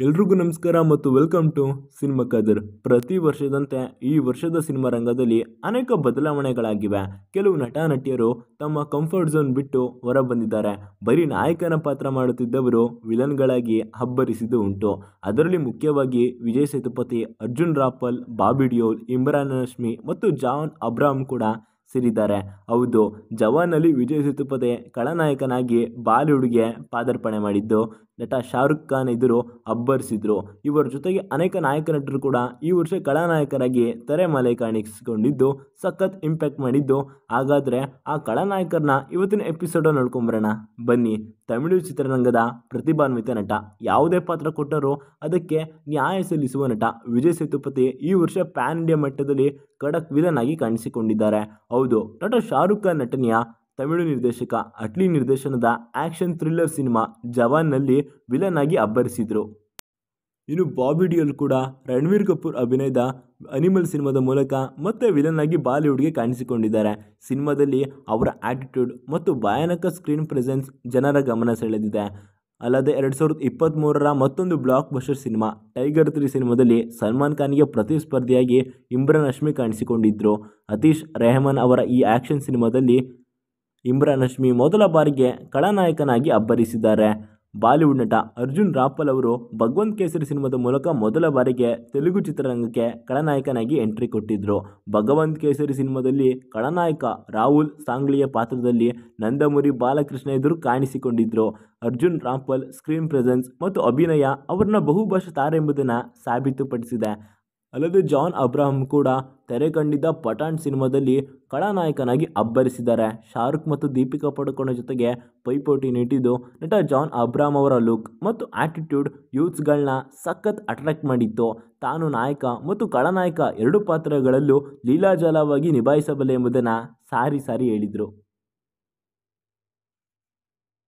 ಎಲ್ರಿಗೂ ನಮಸ್ಕಾರ ಮತ್ತು ವೆಲ್ಕಮ್ ಟು ಸಿನಿಮಾ ಕದರ್. ಪ್ರತಿ ವರ್ಷದಂತೆ ಈ ವರ್ಷದ ಸಿನಿಮಾ ರಂಗದಲ್ಲಿ ಅನೇಕ ಬದಲಾವಣೆಗಳಾಗಿವೆ. ಕೆಲವು ನಟ ನಟಿಯರು ತಮ್ಮ ಕಂಫರ್ಟ್ ಝೋನ್ ಬಿಟ್ಟು ಹೊರ ಬಂದಿದ್ದಾರೆ. ಬರೀ ನಾಯಕನ ಪಾತ್ರ ಮಾಡುತ್ತಿದ್ದವರು ವಿಲನ್ಗಳಾಗಿ ಅಬ್ಬರಿಸಿದ್ದು ಉಂಟು. ಅದರಲ್ಲಿ ಮುಖ್ಯವಾಗಿ ವಿಜಯ್ ಸೇತುಪತಿ, ಅರ್ಜುನ್ ರಾಂಪಾಲ್, ಬಾಬಿ ಡಿಯೋಲ್, ಇಮ್ರಾನ್ ಹಶ್ಮಿ ಮತ್ತು ಜಾನ್ ಅಬ್ರಾಹಂ ಕೂಡ ಸೇರಿದ್ದಾರೆ. ಹೌದು, ಜವಾನ್ನಲ್ಲಿ ವಿಜಯ್ ಸೇತುಪತಿ ಖಳನಾಯಕನಾಗಿ ಬಾಲಿವುಡ್ಗೆ ಪಾದಾರ್ಪಣೆ ಮಾಡಿದ್ದು ನಟ ಶಾರುಖ್ ಖಾನ್ ಎದುರು ಅಬ್ಬರಿಸಿದ್ರು. ಇವರ ಜೊತೆಗೆ ಅನೇಕ ನಾಯಕ ನಟರು ಕೂಡ ಈ ವರ್ಷ ಖಳನಾಯಕರಾಗಿ ತೆರೆಮರೆ ಕಾಣಿಸಿಕೊಂಡಿದ್ದು ಸಖತ್ ಇಂಪ್ಯಾಕ್ಟ್ ಮಾಡಿದ್ದು. ಹಾಗಾದರೆ ಆ ಖಳನಾಯಕರನ್ನ ಇವತ್ತಿನ ಎಪಿಸೋಡ್ ನೋಡ್ಕೊಂಬರೋಣ ಬನ್ನಿ. ತಮಿಳು ಚಿತ್ರರಂಗದ ಪ್ರತಿಭಾನ್ವಿತ ನಟ, ಯಾವುದೇ ಪಾತ್ರ ಕೊಟ್ಟರೂ ಅದಕ್ಕೆ ನ್ಯಾಯ ಸಲ್ಲಿಸುವ ನಟ ವಿಜಯ್ ಸೇತುಪತಿ ಈ ವರ್ಷ ಪ್ಯಾನ್ ಇಂಡಿಯಾ ಮಟ್ಟದಲ್ಲಿ ಖಡಕ್ ವಿಲನ್ ಆಗಿ ಕಾಣಿಸಿಕೊಂಡಿದ್ದಾರೆ. ಹೌದು, ನಟ ಶಾರುಖ್ ಖಾನ್ ನಟನೆಯ ತಮಿಳು ನಿರ್ದೇಶಕ ಅಟ್ಲಿ ನಿರ್ದೇಶನದ ಆಕ್ಷನ್ ಥ್ರಿಲ್ಲರ್ ಸಿನಿಮಾ ಜವಾನ್ನಲ್ಲಿ ವಿಲನ್ ಆಗಿ ಅಬ್ಬರಿಸಿದ್ರು. ಇನ್ನು ಬಾಬಿ ಡಿಯೋಲ್ ಕೂಡ ರಣವೀರ್ ಕಪೂರ್ ಅಭಿನಯದ ಅನಿಮಲ್ ಸಿನಿಮಾದ ಮೂಲಕ ಮತ್ತೆ ವಿಲನ್ ಆಗಿ ಬಾಲಿವುಡ್ಗೆ ಕಾಣಿಸಿಕೊಂಡಿದ್ದಾರೆ. ಸಿನಿಮಾದಲ್ಲಿ ಅವರ ಆಟಿಟ್ಯೂಡ್ ಮತ್ತು ಭಯಾನಕ ಸ್ಕ್ರೀನ್ ಪ್ರೆಸೆನ್ಸ್ ಜನರ ಗಮನ ಸೆಳೆದಿದೆ. ಅಲ್ಲದೆ 2023ರ ಮತ್ತೊಂದು ಬ್ಲಾಕ್ ಬಸ್ಟರ್ ಸಿನಿಮಾ ಟೈಗರ್ 3 ಸಿನಿಮಾದಲ್ಲಿ ಸಲ್ಮಾನ್ ಖಾನ್ಗೆ ಪ್ರತಿಸ್ಪರ್ಧಿಯಾಗಿ ಇಮ್ರಾನ್ ಹಶ್ಮಿ ಕಾಣಿಸಿಕೊಂಡಿದ್ರು. ಅತೀಶ್ ರೆಹಮಾನ್ ಅವರ ಈ ಆಕ್ಷನ್ ಸಿನಿಮಾದಲ್ಲಿ ಇಮ್ರಾನ್ ಹಶ್ಮಿ ಮೊದಲ ಬಾರಿಗೆ ಖಳನಾಯಕನಾಗಿ ಅಬ್ಬರಿಸಿದ್ದಾರೆ. ಬಾಲಿವುಡ್ ನಟ ಅರ್ಜುನ್ ರಾಂಪಾಲ್ ಅವರು ಭಗವಂತ್ ಕೇಸರಿ ಸಿನಿಮಾದ ಮೂಲಕ ಮೊದಲ ಬಾರಿಗೆ ತೆಲುಗು ಚಿತ್ರರಂಗಕ್ಕೆ ಖಳನಾಯಕನಾಗಿ ಎಂಟ್ರಿ ಕೊಟ್ಟಿದ್ರು. ಭಗವಂತ್ ಕೇಸರಿ ಸಿನಿಮಾದಲ್ಲಿ ಖಳನಾಯಕ ರಾಹುಲ್ ಸಾಂಗ್ಲಿಯ ಪಾತ್ರದಲ್ಲಿ ನಂದಮುರಿ ಬಾಲಕೃಷ್ಣ ಎದುರು ಕಾಣಿಸಿಕೊಂಡಿದ್ರು. ಅರ್ಜುನ್ ರಾಂಪಾಲ್ ಸ್ಕ್ರೀನ್ ಪ್ರೆಸೆನ್ಸ್ ಮತ್ತು ಅಭಿನಯ ಅವರನ್ನ ಬಹುಭಾಷಾ ತಾರೆ ಎಂಬುದನ್ನು ಸಾಬೀತುಪಡಿಸಿದೆ. ಅಲ್ಲದೆ ಜಾನ್ ಅಬ್ರಾಹಂ ಕೂಡ ತೆರೆ ಕಂಡಿದ್ದ ಪಠಾಣ್ ಸಿನಿಮಾದಲ್ಲಿ ಖಳನಾಯಕನಾಗಿ ಅಬ್ಬರಿಸಿದ್ದಾರೆ. ಶಾರುಖ್ ಮತ್ತು ದೀಪಿಕಾ ಪಡುಕೋಣೆ ಜೊತೆಗೆ ಪೈಪೋಟಿ ನೀಡಿದ್ದು ನಟ ಜಾನ್ ಅಬ್ರಾಹಂ ಅವರ ಲುಕ್ ಮತ್ತು ಆಟಿಟ್ಯೂಡ್ ಯೂತ್ಸ್ಗಳನ್ನ ಸಖತ್ ಅಟ್ರಾಕ್ಟ್ ಮಾಡಿತ್ತು. ತಾನು ನಾಯಕ ಮತ್ತು ಖಳನಾಯಕ ಎರಡು ಪಾತ್ರಗಳಲ್ಲೂ ಲೀಲಾಜಾಲವಾಗಿ ನಿಭಾಯಿಸಬಲ್ಲೆ ಎಂಬುದನ್ನು ಸಾರಿ ಹೇಳಿದರು.